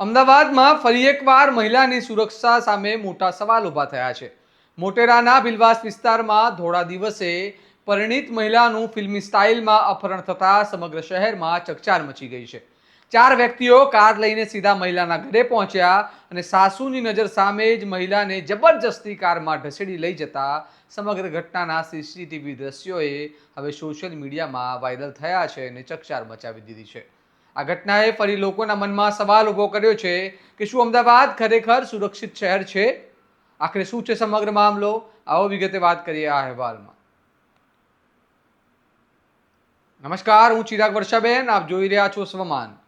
અમદાવાદમાં ફરી એકવાર મહિલાની સુરક્ષા સામે મોટા સવાલ ઊભા થયા છે. મોટેરાના બિલવાસ વિસ્તારમાં ધોળા દિવસે પરિણીત મહિલાનું ફિલ્મી સ્ટાઇલમાં અપહરણ થતાં સમગ્ર શહેરમાં ચકચાર મચી ગઈ છે. 4 વ્યક્તિઓ કાર લઈને સીધા મહિલાના ઘરે પહોંચ્યા અને સાસુની નજર સામે જ મહિલાને જબરજસ્તી કારમાં ઢસેડી લઈ જતા સમગ્ર ઘટનાના સીસીટીવી દ્રશ્યોએ હવે સોશિયલ મીડિયામાં વાયરલ થયા છે અને ચકચાર મચાવી દીધી છે. આ ઘટનાએ ફરી લોકોના મનમાં સવાલ ઊભો કર્યો છે કે શું અમદાવાદ ખરેખર સુરક્ષિત શહેર છે? આખરે શું છે સમગ્ર મામલો? આવો વિગતે વાત કરીએ આ અહેવાલમાં. નમસ્કાર, હું ચિરાગ વર્ષાબેન, આપ જોઈ રહ્યા છો સ્વમાન.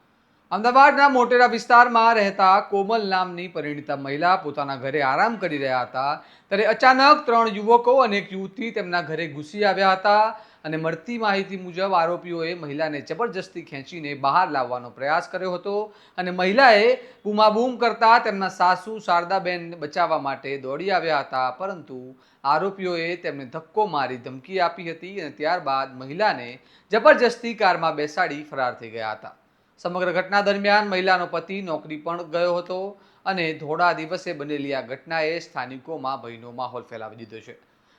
અમદાવાદના મોટેરા વિસ્તારમાં રહેતા કોમલ નામની પરિણીતા મહિલા પોતાના ઘરે આરામ કરી રહ્યા હતા ત્યારે અચાનક 3 યુવકો અને એક યુવતી તેમના ઘરે ઘૂસી આવ્યા હતા અને મળતી માહિતી મુજબ આરોપીઓએ મહિલાને જબરજસ્તી ખેંચીને બહાર લાવવાનો પ્રયાસ કર્યો હતો અને મહિલાએ બૂમાબૂમ કરતા તેમના સાસુ શારદાબેનને બચાવવા માટે દોડી આવ્યા હતા, પરંતુ આરોપીઓએ તેમને ધક્કો મારી ધમકી આપી હતી અને ત્યારબાદ મહિલાને જબરજસ્તી કારમાં બેસાડી ફરાર થઈ ગયા હતા. સમગ્ર ઘટના દરમિયાન મહિલાનો પતિ નોકરી પણ ગયો હતો અને ધોળા દિવસે બનેલી આ ઘટનાએ સ્થાનિકોમાં ભયનો માહોલ ફેલાવી દીધો છે.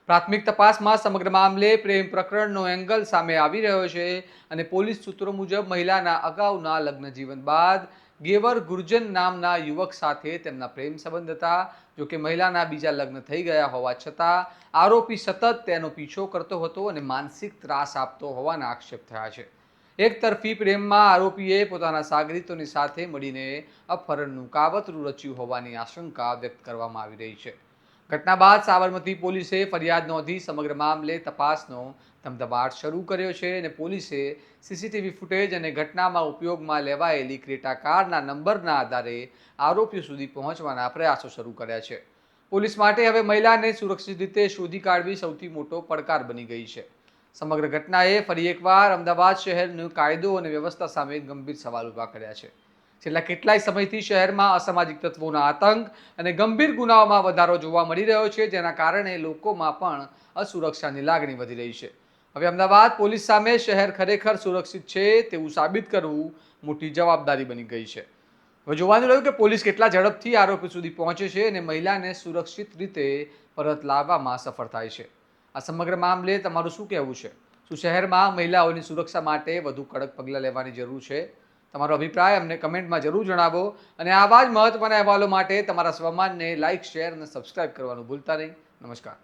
પ્રાથમિક તપાસમાં સમગ્ર મામલે પ્રેમ પ્રકરણનો એંગલ સામે આવી રહ્યો છે અને પોલીસ સૂત્રો મુજબ મહિલાના અગાઉના લગ્ન જીવન બાદ ગેવર ગુર્જન નામના યુવક સાથે તેમના પ્રેમ સંબંધ હતા. જોકે મહિલાના બીજા લગ્ન થઈ ગયા હોવા છતાં આરોપી સતત તેનો પીછો કરતો હતો અને માનસિક ત્રાસ આપતો હોવાના આક્ષેપ થયા છે. એક તરફી પ્રેમમાં આરોપીએ પોતાના સાગરીતોની સાથે મળીને અપહરણનું કાવતરું રચ્યું હોવાની આશંકા વ્યક્ત કરવામાં આવી રહી છે. ઘટના બાદ સાબરમતી પોલીસે ફરિયાદ નોંધી સમગ્ર મામલે તપાસનો ધમધમાટ શરૂ કર્યો છે અને પોલીસે સીસીટીવી ફૂટેજ અને ઘટનામાં ઉપયોગમાં લેવાયેલી ક્રેટા કારના નંબરના આધારે આરોપીઓ સુધી પહોંચવાના પ્રયાસો શરૂ કર્યા છે. પોલીસ માટે હવે મહિલાને સુરક્ષિત રીતે શોધી કાઢવી સૌથી મોટો પડકાર બની ગઈ છે. સમગ્ર ઘટનાએ ફરી એકવાર અમદાવાદ શહેરનો કાયદો અને વ્યવસ્થા સામે ગંભીર સવાલ ઊભા કર્યા છે. છેલ્લા કેટલાય સમયથી શહેરમાં અસામાજિક તત્વોના આતંક અને ગંભીર ગુનાઓમાં વધારો જોવા મળી રહ્યો છે, જેના કારણે લોકોમાં પણ અસુરક્ષાની લાગણી વધી રહી છે. હવે અમદાવાદ પોલીસ સામે શહેર ખરેખર સુરક્ષિત છે તેવું સાબિત કરવું મોટી જવાબદારી બની ગઈ છે. હવે જોવાનું રહ્યું કે પોલીસ કેટલા ઝડપથી આરોપી સુધી પહોંચે છે અને મહિલાને સુરક્ષિત રીતે પરત લાવવામાં સફળ થાય છે. આ સમગ્ર મામલે તમારું શું કહેવું છે? શું શહેરમાં મહિલાઓની સુરક્ષા માટે વધુ કડક પગલાં લેવાની જરૂર છે? તમારો અભિપ્રાય અમને કમેન્ટમાં જરૂર જણાવો અને આવા જ મહત્વના અહેવાલો માટે તમારા સ્વમાનને લાઇક, શેર અને સબસ્ક્રાઇબ કરવાનું ભૂલતા નહીં. નમસ્કાર.